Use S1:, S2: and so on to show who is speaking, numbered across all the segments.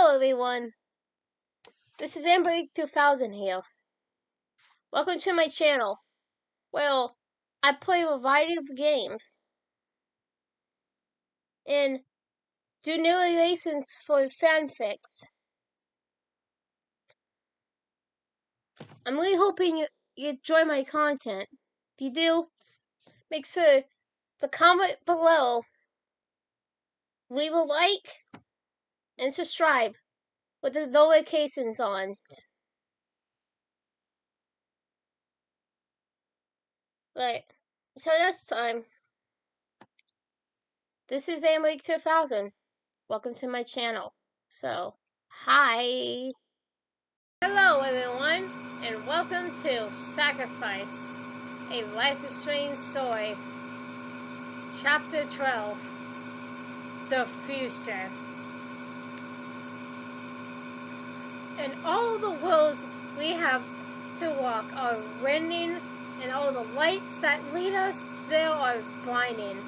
S1: Hello everyone, this is AmberAnkNA here. Welcome to my channel. Well, I play a variety of games and do narrations for fanfics. I'm really hoping you enjoy my content. If you do, make sure to comment below, leave a like, and subscribe with the notifications on. Right, so next time, this is AmberAnkNA. Welcome to my channel. So, hi! Hello everyone, and welcome to Sacrifice, a Life is Strange story, Chapter 12, The Future. And all the roads we have to walk are winding, and all the lights that lead us there are blinding.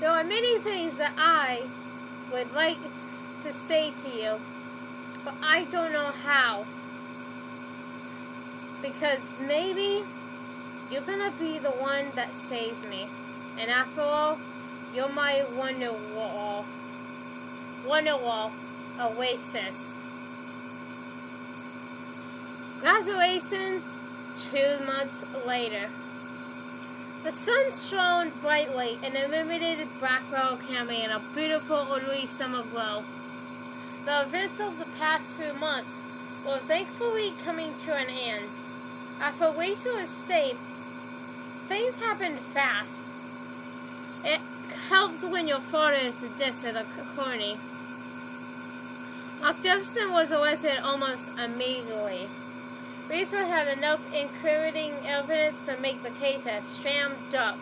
S1: There are many things that I would like to say to you, but I don't know how. Because maybe you're gonna be the one that saves me. And after all, you're my Wonderwall oasis. Graduation 2 months later. The sun shone brightly and illuminated Blackwell County in a beautiful early summer glow. The events of the past few months were thankfully coming to an end. After Rachel escaped, things happened fast. It helps when your father is the dish of the corny. Mark Jefferson was arrested almost immediately. Rachel had enough incriminating evidence to make the case a sham duck.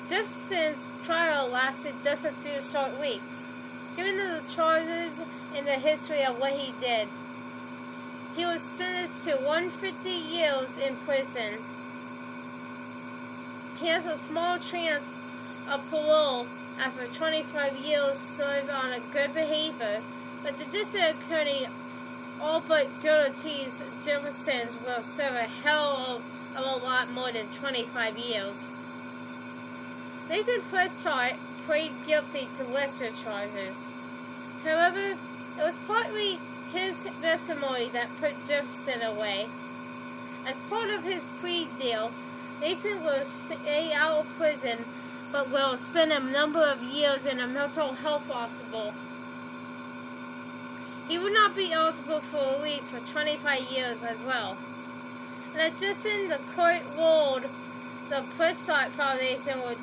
S1: Jefferson's trial lasted just a few short weeks. Given the charges and the history of what he did, he was sentenced to 150 years in prison. He has a small chance of parole after 25 years served on a good behavior, but the district attorney all but guarantees Jefferson will serve a hell of a lot more than 25 years. Nathan Prescott pleaded guilty to lesser charges. However, it was partly his testimony that put Jefferson away. As part of his plea deal, Nathan will stay out of prison, but will spend a number of years in a mental health hospital. He would not be eligible for release for 25 years as well. In addition, the court ruled the Prescott Foundation would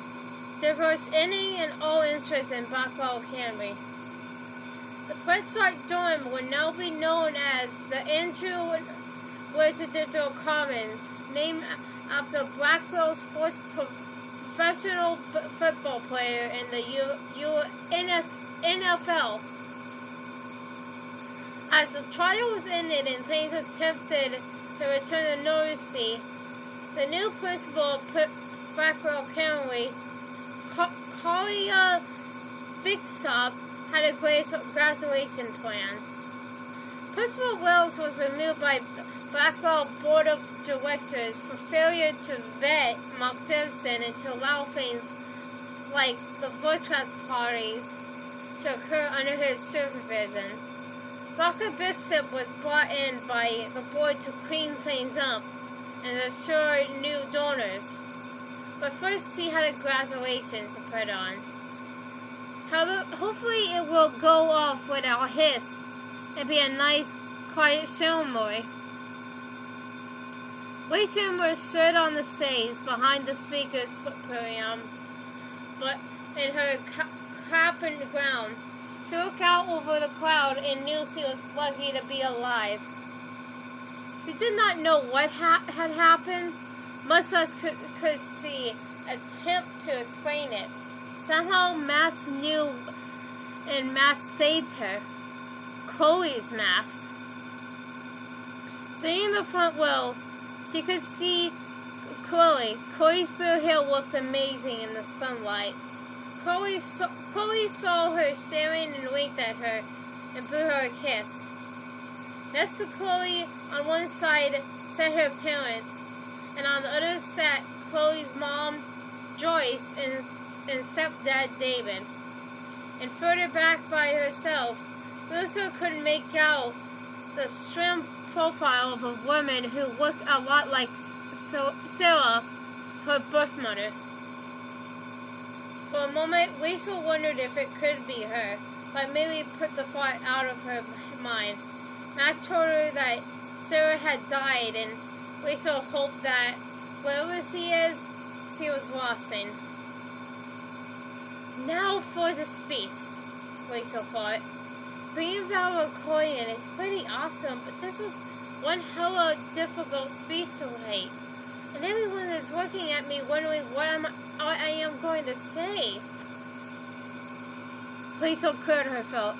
S1: divorce any and all interest in Blackwell County. The Prescott dorm will now be known as the Andrew Residential Commons, named after Blackwell's first professional football player in the NFL. As the trials ended and things attempted to return to normalcy, the new principal of Blackwell County, Kalia Bigsock, had a graduation plan. Principal Wells was removed by Blackwell Board of Directors for failure to vet Mark Jefferson and to allow things like the voice parties to occur under his supervision. Dr. Bishop was brought in by the board to clean things up and assure new donors. But first he had a graduation to put on. However, hopefully it will go off without a hiss and be a nice, quiet ceremony. Rachel was stood on the stage behind the speaker's podium, but in her cap and gown. She looked out over the crowd and knew she was lucky to be alive. She did not know what had happened, much less could she attempt to explain it. Somehow Max knew, and Max saved her. Chloe's Max. Sitting in the front row, she could see Chloe. Chloe's blue hair looked amazing in the sunlight. Chloe saw her staring and winked at her. and blew her a kiss. Next to Chloe, on one side sat her parents, and on the other sat Chloe's mom, Joyce, and stepdad, David. And further back by herself, Wilson couldn't make out the slim profile of a woman who looked a lot like Sarah, her birth mother. For a moment, Weasel wondered if it could be her, but maybe put the thought out of her mind. Max told her that Sarah had died, and Weasel hoped that wherever she is, she was watching. Now for the space, Weasel thought. Being valedictorian is pretty awesome, but this was one hella difficult space to write. And everyone is looking at me wondering what I am going to say. Weasel cleared her throat.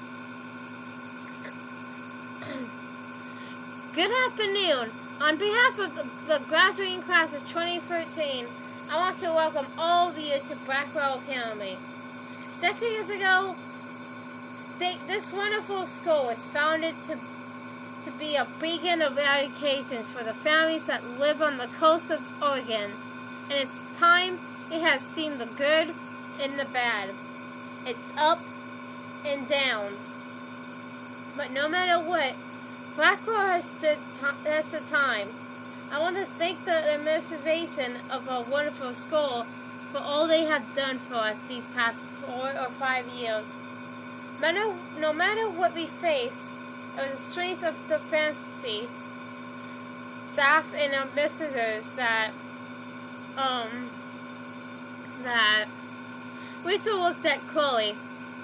S1: Good afternoon. On behalf of the graduating class of 2013, I want to welcome all of you to Blackwell Academy. Decades ago, this wonderful school was founded to be a beacon of education for the families that live on the coast of Oregon. In its time, it has seen the good and the bad. It's ups and downs. But no matter what, Blackwell has stood the test of time. I want to thank the administration of our wonderful school for all they have done for us these past 4 or 5 years. No matter what we face, it was the strength of the fantasy, staff and visitors that Weasel looked at Chloe.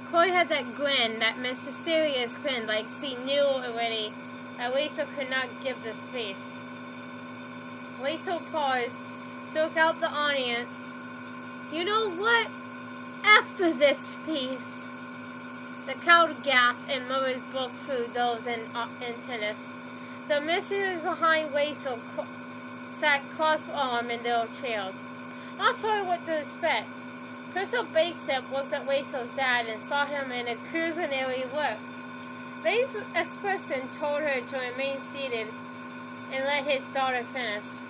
S1: Chloe had that grin, that mysterious grin, like she knew already that Weasel could not give the space. Weasel paused, took out the audience. You know what? After this space. The crowd gasped and murmurs broke through those in tennis. The visitors behind Weasel sat cross-armed in their chairs. Not sure what to expect. Percival Bacon looked at Weasel's dad and saw him in a cruisinary look. Bates' expression told her to remain seated and let his daughter finish.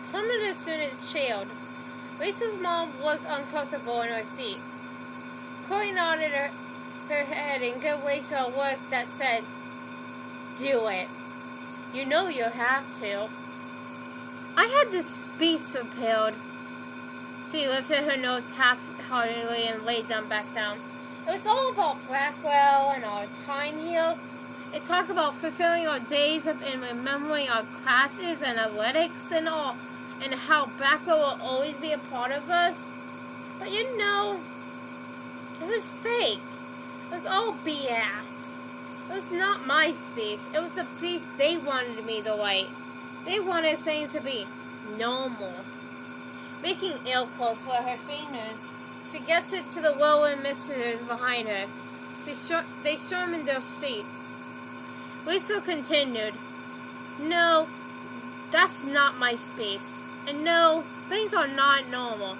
S1: Some of the students chilled. Weasel's mom looked uncomfortable in her seat. Chloe nodded her head and gave Weasel a look that said, "Do it. You know you have to." I had this speech prepared. She lifted her nose half-heartedly and laid them back down. It was all about Blackwell and our time here. It talked about fulfilling our days and remembering our classes and athletics and all, and how Blackwell will always be a part of us. But you know, it was fake. It was all BS. It was not my speech. It was the piece they wanted me to write. They wanted things to be normal. Making air quotes with her fingers, she gestured to the lower visitors behind her. They stormed in their seats. Weasel continued, "No, that's not my space. And no, things are not normal.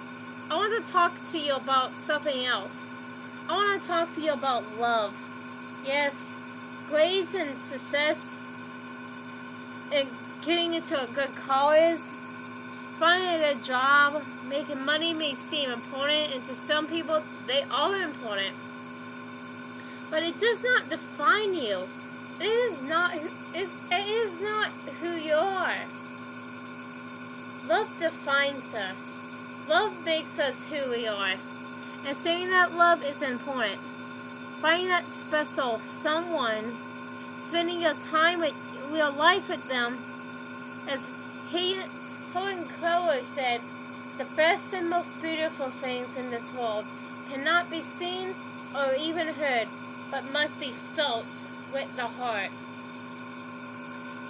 S1: I want to talk to you about something else. I want to talk to you about love. Yes, grades and success, and getting into a good college, finding a good job, making money may seem important, and to some people, they are important. But it does not define you. It is not who you are. Love defines us. Love makes us who we are. And saying that love is important. Finding that special someone, spending your life with them, as Helen Keller said, the best and most beautiful things in this world cannot be seen or even heard, but must be felt with the heart.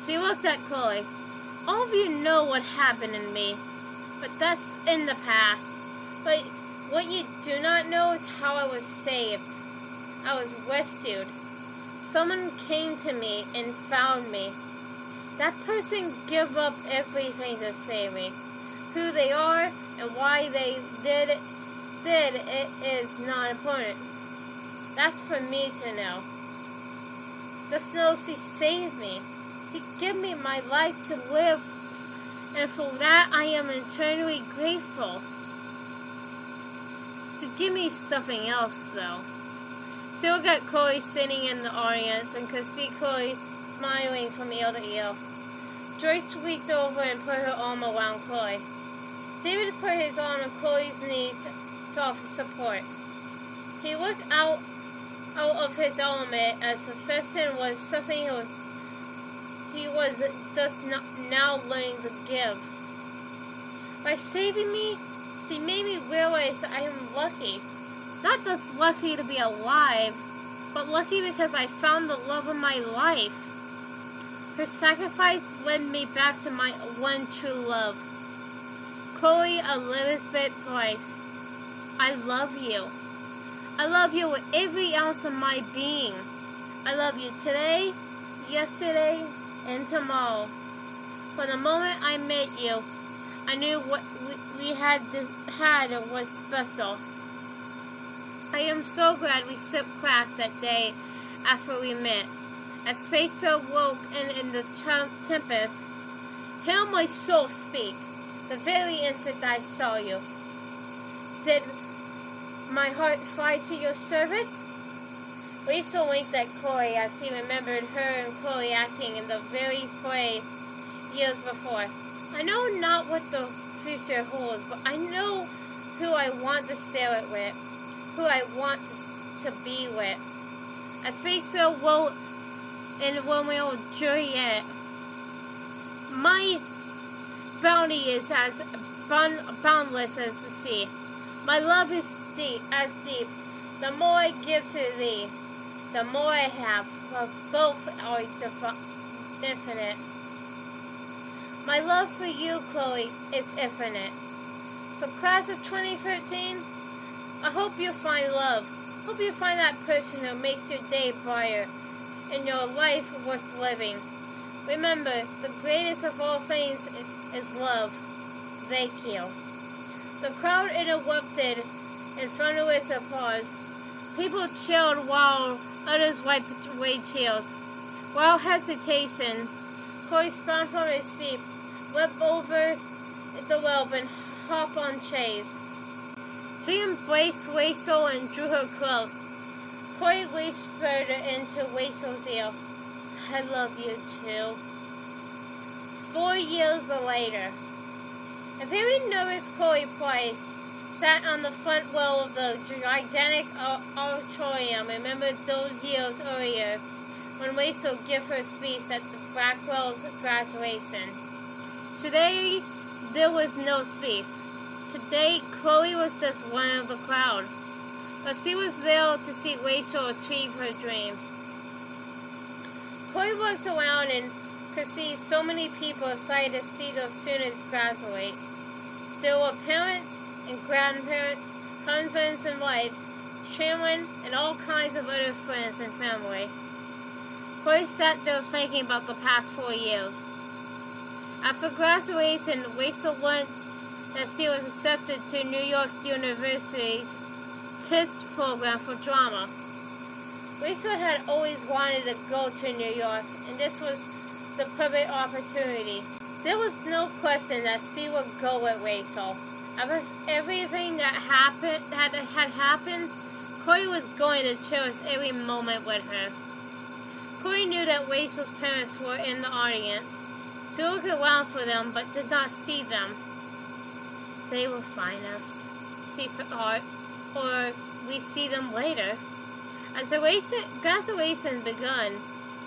S1: She looked at Chloe. All of you know what happened in me, but that's in the past. But what you do not know is how I was saved. I was rescued. Someone came to me and found me. That person gave up everything to save me. Who they are and why they did it is not important. That's for me to know. Just know she saved me. She gave me my life to live, and for that I am eternally grateful. She gave me something else, though. So we got Chloe sitting in the audience and could see Chloe smiling from ear to ear. Joyce reached over and put her arm around Chloe. David put his arm on Chloe's knees to offer support. He looked out of his element as the person was something he was just now learning to give. By saving me, she made me realize that I am lucky. Not just lucky to be alive, but lucky because I found the love of my life. Her sacrifice led me back to my one true love. Chloe Elizabeth Price, I love you. I love you with every ounce of my being. I love you today, yesterday, and tomorrow. From the moment I met you, I knew what we had was special. I am so glad we skipped class that day after we met. As Spacebell woke in the tempest, hear my soul speak, the very instant I saw you. Did my heart fly to your service? Lisa winked at Chloe as he remembered her and Chloe acting in the very play years before. I know not what the future holds, but I know who I want to share it with, who I want to be with. As Spacebell wrote in Romeo and Juliet, my bounty is as boundless as the sea. My love is deep. The more I give to thee, the more I have. Well, both are infinite. My love for you, Chloe, is infinite. So class of 2013, I hope you find love. Hope you find that person who makes your day brighter and your life worth living. Remember, the greatest of all things is love. Thank you. The crowd interrupted in front of its applause. People cheered while others wiped away tears. Without hesitation, Chloe sprang from his seat, leapt over the rope, and hopped on Chase. She embraced Rachel and drew her close. Chloe whispered into Rachel's ear, I love you too. 4 years later, a very nervous Chloe Price sat on the front row of the gigantic auditorium. Remembered those years earlier when Rachel gave her speech at the Blackwell's graduation. Today, there was no speech. Today, Chloe was just one of the crowd. But she was there to see Rachel achieve her dreams. Chloe looked around and could see so many people excited to see their students graduate. There were parents and grandparents, husbands and wives, children, and all kinds of other friends and family. Chloe sat there thinking about the past 4 years. After graduation, Rachel learned that she was accepted to New York University's TIS program for drama. Rachel had always wanted to go to New York, and this was the perfect opportunity. There was no question that she would go with Rachel. After everything that had happened, Chloe was going to cherish every moment with her. Chloe knew that Rachel's parents were in the audience. She looked around for them, but did not see them. They will find us, she thought, or we see them later. As the graduation began,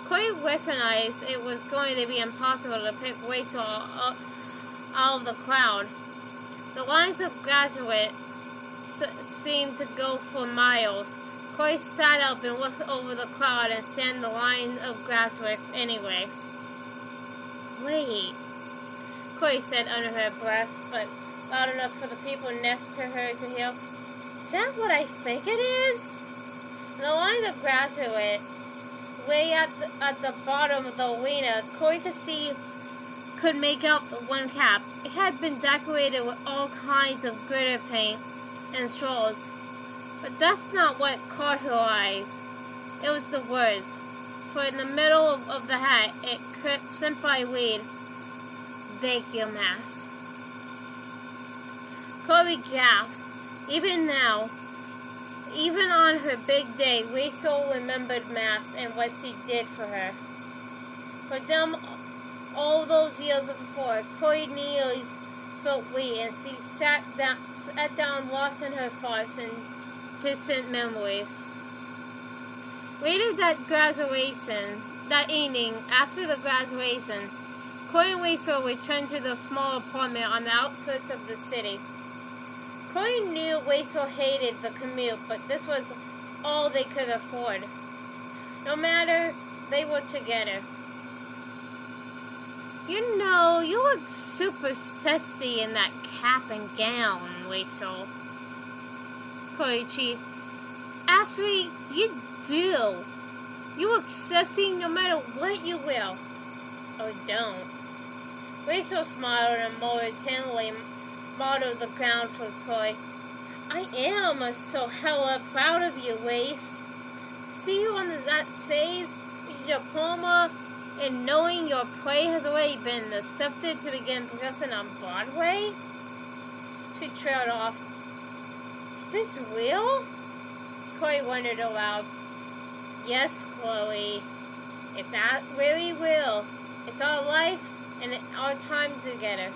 S1: Chloe recognized it was going to be impossible to pick Rachel out of the crowd. The lines of graduates seemed to go for miles. Chloe sat up and looked over the crowd and scanned the line of graduates anyway. Wait, Chloe said under her breath, but loud enough for the people next to her to hear. Is that what I think it is? And the lines of graduates, way at the bottom of the arena, Chloe could make out the one cap. It had been decorated with all kinds of glitter paint and straws. But that's not what caught her eyes. It was the words, for in the middle of the hat, it could simply read, "Thank you, Mass." Chloe gasps. Even now, even on her big day, Rachel remembered Mass and what she did for her. For them, all those years before, Chloe nearly felt weak, and she sat down lost in her thoughts and distant memories. Later that evening, after the graduation, Chloe and Rachel returned to the small apartment on the outskirts of the city. Chloe knew Rachel hated the commute, but this was all they could afford. No matter, they were together. "You know, you look super sexy in that cap and gown, Rachel." Chloe cheesed. "Actually, you do. You look sexy no matter what you wear. Or don't." Rachel smiled and more tenderly modeled the ground for Chloe. "I am so hella proud of you, Race. See you on that stage with your diploma and knowing your play has already been accepted to begin progressing on Broadway?" She trailed off. "Is this real?" Chloe wondered aloud. "Yes, Chloe. It's really real. It's our life and our time together.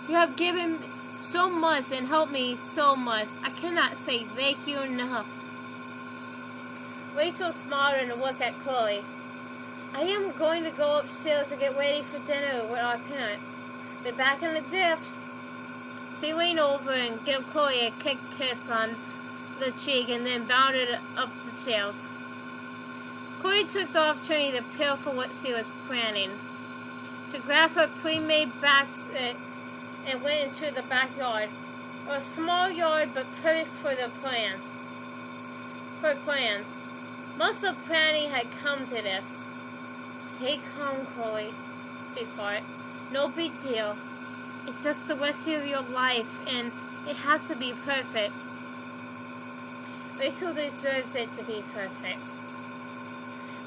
S1: You have given so much and helped me so much. I cannot say thank you enough." Rachel smiled and looked at Chloe. "I am going to go upstairs to get ready for dinner with our parents. Be back in the drifts." She leaned over and gave Chloe a quick kiss on the cheek and then bounded up the stairs. Chloe took the opportunity to prepare for what she was planning. She grabbed her pre-made basket and went into the backyard. A small yard, but perfect for her plans. Most of the planning had come to this. "Stay calm, Chloe," she thought. "No big deal. It's just the rest of your life, and it has to be perfect. Rachel deserves it to be perfect."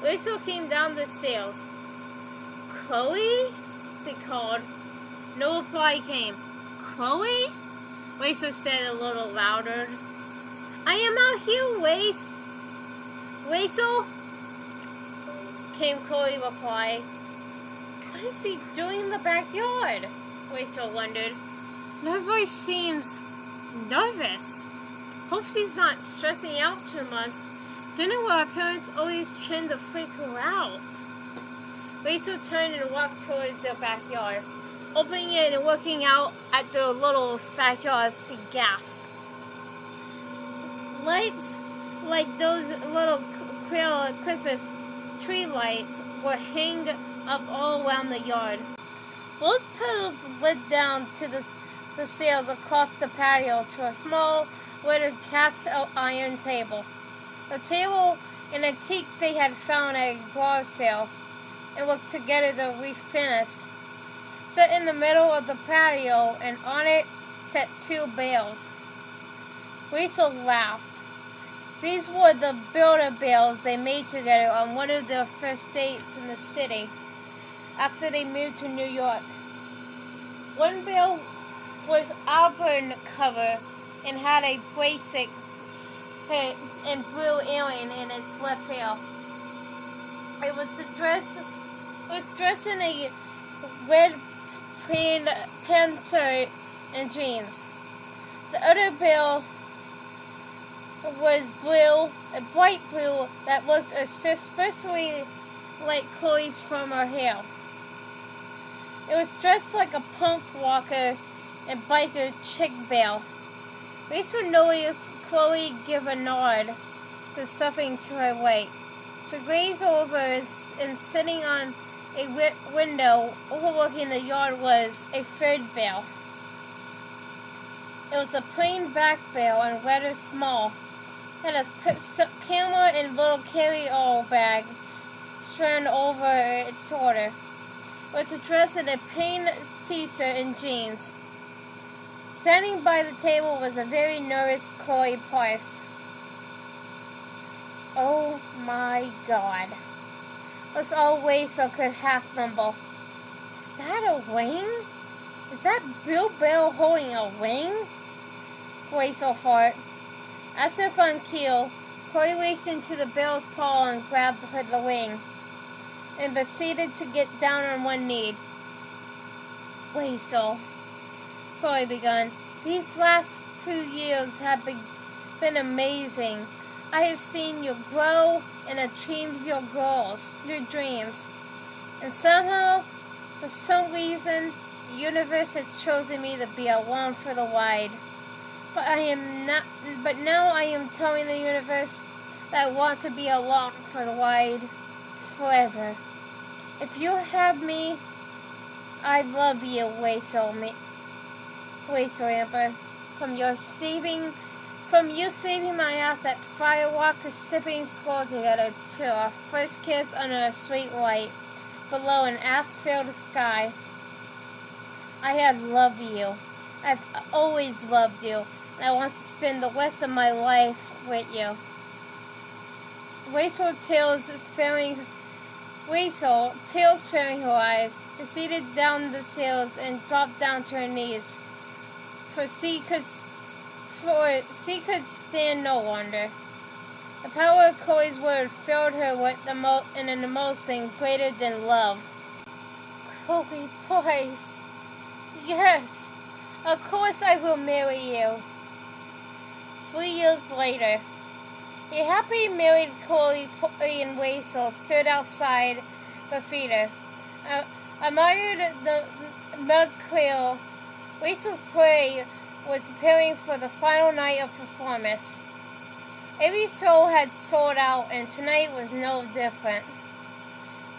S1: Rachel came down the stairs. "Chloe?" she called. No reply came. "Chloe?" Rachel said a little louder. "I am out here, Rachel," came Chloe's reply. "What is he doing in the backyard?" Rachel wondered. Her voice seems nervous. Hope she's not stressing out too much. Dinner with our parents always tend to freak her out. Rachel turned and walked towards their backyard. Opening it and looking out at the little backyard, she gasps. Lights like those little Christmas tree lights were hanging up all around the yard. Those petals led down to the sails across the patio to a small little cast iron table. A table and a cake they had found at a garage sale and looked together to refinish. Set in the middle of the patio, and on it sat two bales. Rachel laughed. These were the builder bales they made together on one of their first dates in the city after they moved to New York. One bale was auburn cover and had a basic and blue earring in its left ear. It was dressed in a red plain pants and jeans. The other bale was blue, a bright blue that looked especially like Chloe's from her hair. It was dressed like a punk rocker and biker chick bale. Rachel noticed Chloe give a nod to something to her right. She gazed over and sitting on a window overlooking the yard was a third bale. It was a plain back bale and rather small. It had a camera and little carry-all bag strung over its shoulder. It was dressed in a plain t-shirt and jeans. Standing by the table was a very nervous Chloe Price. "Oh my God," was all Weasel could half mumble. Is that a wing? Is that Bill Bell holding a wing? Weasel thought. As if on cue, Chloe raced into the bell's paw and grabbed the wing, and proceeded to get down on one knee. Weasel, Chloe began, these last few years have been amazing. I have seen you grow and achieve your goals, your dreams. And somehow, for some reason, the universe has chosen me to be along for the ride. But now I am telling the universe that I want to be along for the ride forever. If you have me, I love you, Weasel Amber. From you saving my ass at Firewalk to sipping skull together to our first kiss under a street light below an ash-filled sky. I have loved you. I've always loved you, and I want to spend the rest of my life with you. Tails fairing her eyes, proceeded down the stairs and dropped down to her knees, for she could stand no longer. The power of Chloe's word filled her with an emotion greater than love. Chloe, please. Yes, of course I will marry you. 3 years later, a happy married Chloe and Weasel stood outside the theater. Admired the mud clear. Weasel's play was preparing for the final night of performance. Every show had sold out, and tonight was no different.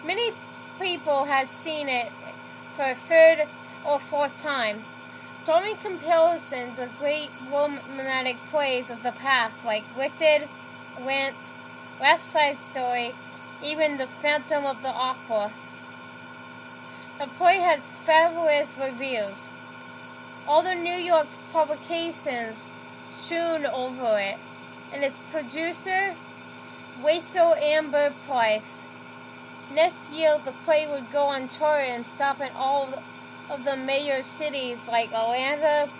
S1: Many people had seen it for a third or fourth time. Drawing comparisons of great romantic plays of the past like Wicked, Rent, West Side Story, even The Phantom of the Opera. The play had fabulous reviews. All the New York publications swooned over it, and its producer, Weasel Amber Price. Next year, the play would go on tour and stop in all of the major cities like Atlanta,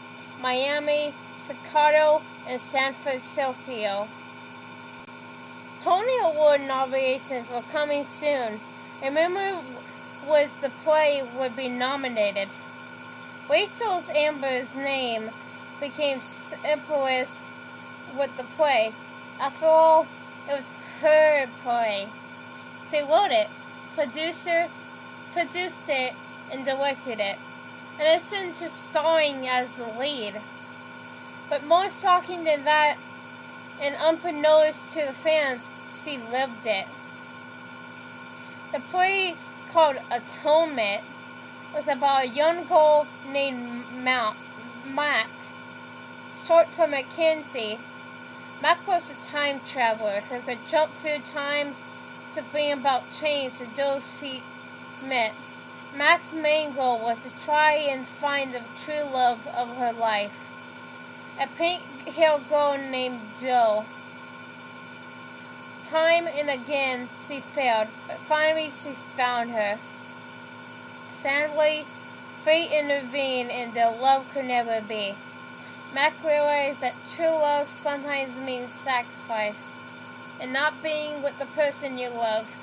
S1: Miami, Chicago, and San Francisco. Tony Award nominations were coming soon, and rumor was the play would be nominated. Weasel's Amber's name became synonymous with the play. After all, it was her play. She wrote it, produced it, and directed it, in addition to starring as the lead. But more shocking than that, and unbeknownst to the fans, she lived it. The play, called Atonement, was about a young girl named Mac, short for Mackenzie. Mac was a time traveler who could jump through time to bring about change to those she met. Mac's main goal was to try and find the true love of her life, a pink-haired girl named Jo. Time and again she failed, but finally she found her. Sadly, fate intervened and their love could never be. Mac realized that true love sometimes means sacrifice, and not being with the person you love.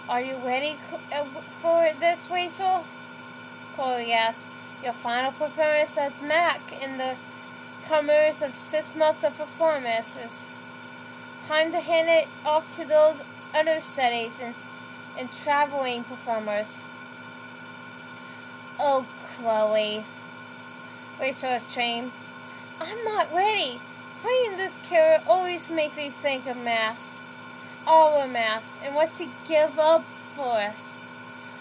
S1: Are you ready for this, Weasel? Chloe asked. Your final performance as Mac in the commerce of 6 months of performances. Time to hand it off to those understudies and traveling performers. Oh, Chloe, Weasel exclaimed. I'm not ready. Playing this character always makes me think of Max. Our Max, and what she give up for us.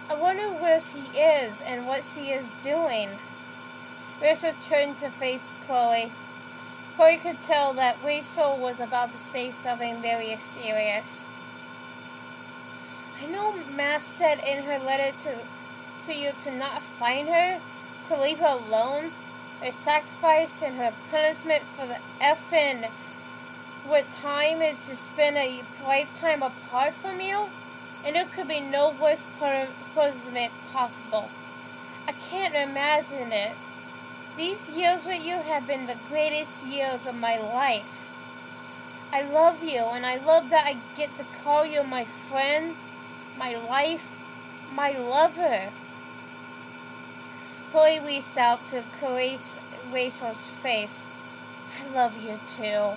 S1: I wonder where she is and what she is doing. Weasel turned to face Chloe. Chloe could tell that Weasel was about to say something very serious. I know Max said in her letter to you to not find her, to leave her alone, her sacrifice and her punishment for the effing what time is to spend a lifetime apart from you, and there could be no worse punishment possible. I can't imagine it. These years with you have been the greatest years of my life. I love you, and I love that I get to call you my friend, my life, my lover. Chloe reached out to caress Rachel's face. I love you too.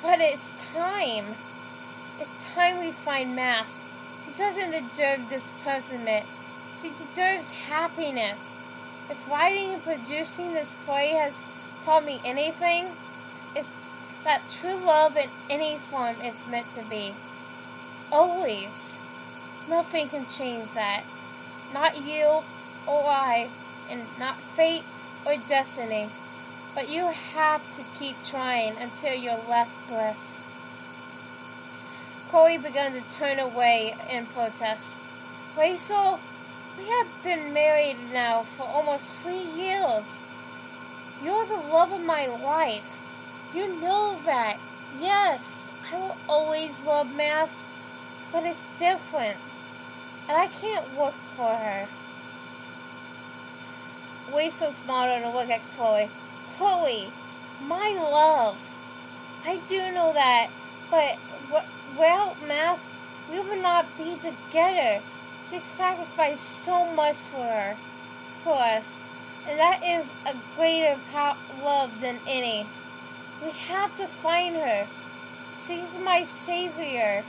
S1: But it's time. It's time we find Mass. She doesn't deserve this punishment. She deserves happiness. If writing and producing this play has taught me anything, it's that true love in any form is meant to be. Always. Nothing can change that. Not you or I, and not fate or destiny. But you have to keep trying until your last breath. Chloe began to turn away in protest. Rachel, we have been married now for almost 3 years. You're the love of my life. You know that. Yes, I will always love Mass, but it's different. And I can't work for her. Rachel smiled and looked at Chloe. Chloe, my love. I do know that, but without Mass, we will not be together. She sacrificed so much for us, and that is a greater love than any. We have to find her. She is my savior,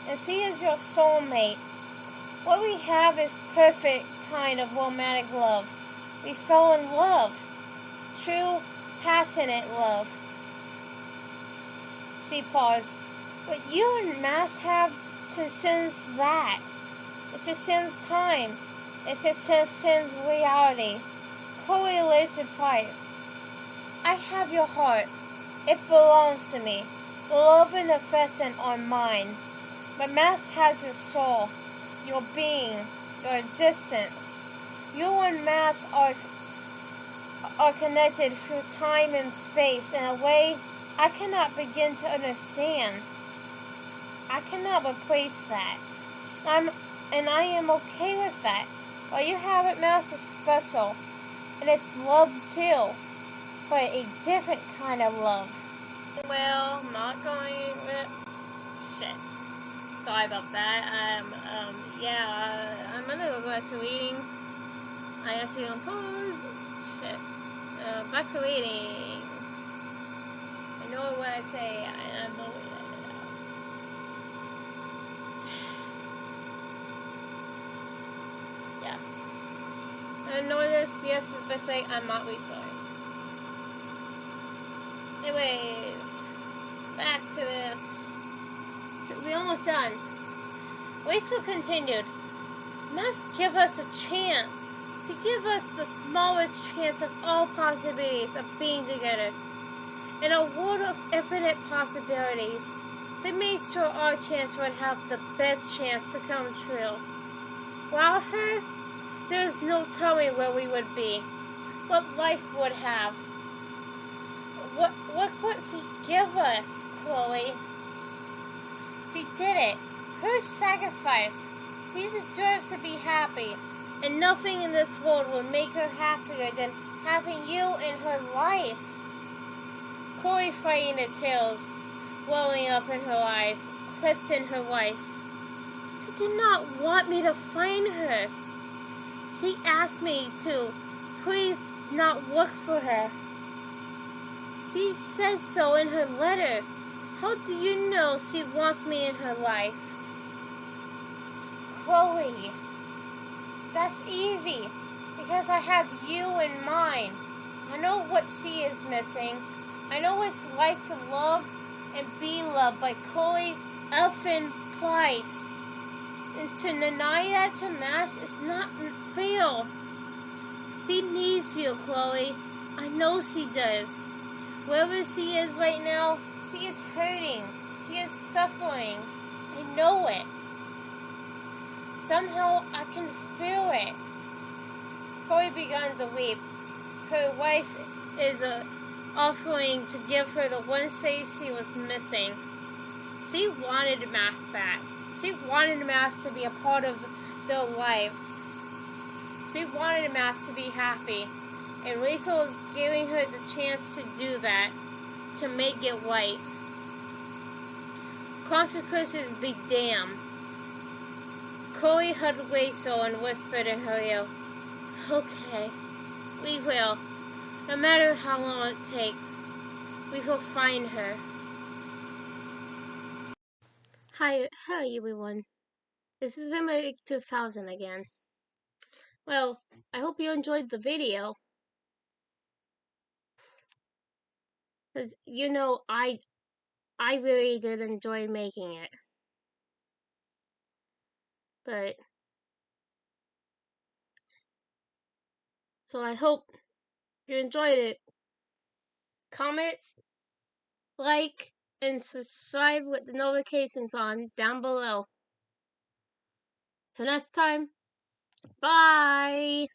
S1: and she is your soulmate. What we have is perfect kind of romantic love. We fell in love. True, passionate love. She paused. What you and Mass have transcends that. It transcends time. It transcends reality. Chloe lives in price. I have your heart. It belongs to me. Love and affection are mine. But Mass has your soul, your being, your existence. You and Mass are connected through time and space in a way I cannot begin to understand. I cannot replace that. And I am okay with that. What you have at Mass is special. And it's love too. But a different kind of love. Well, not going with... Shit. Sorry about that. I'm gonna go back to reading. I have to pause. Shit. Back to reading. I know what I say. I know what I know. Yeah. I know this. Yes, it's best say I'm not really sorry. Anyways, back to this. We're almost done. Rachel continued. Must give us a chance. She give us the smallest chance of all possibilities of being together. In a world of infinite possibilities, she made sure our chance would have the best chance to come true. Without her, there's no telling where we would be, what life would have. What would she give us, Chloe? She did it. Her sacrifice. She deserves to be happy. And nothing in this world will make her happier than having you in her life. Chloe, fighting the tears welling up in her eyes, questioned her wife. She did not want me to find her. She asked me to please not work for her. She said so in her letter. How do you know she wants me in her life? Chloe, that's easy, because I have you in mind. I know what she is missing. I know what it's like to love and be loved by Chloe Elfin Price. And to deny that to Mass is not fair. She needs you, Chloe. I know she does. Wherever she is right now, she is hurting. She is suffering. I know it. Somehow I can feel it. Chloe began to weep. Her wife is offering to give her the one thing she was missing. She wanted the mask back. She wanted the mask to be a part of their lives. She wanted the mask to be happy. And Rachel was giving her the chance to do that, to make it right. Consequences be damned. Chloe hugged Rachel and whispered in her ear, "Okay, we will. No matter how long it takes, we will find her." Hi everyone. This is AmberAnkNA 2000 again. Well, I hope you enjoyed the video. Because, you know, I really did enjoy making it. But, so I hope you enjoyed it. Comment, like, and subscribe with the notifications on down below. Till next time, bye!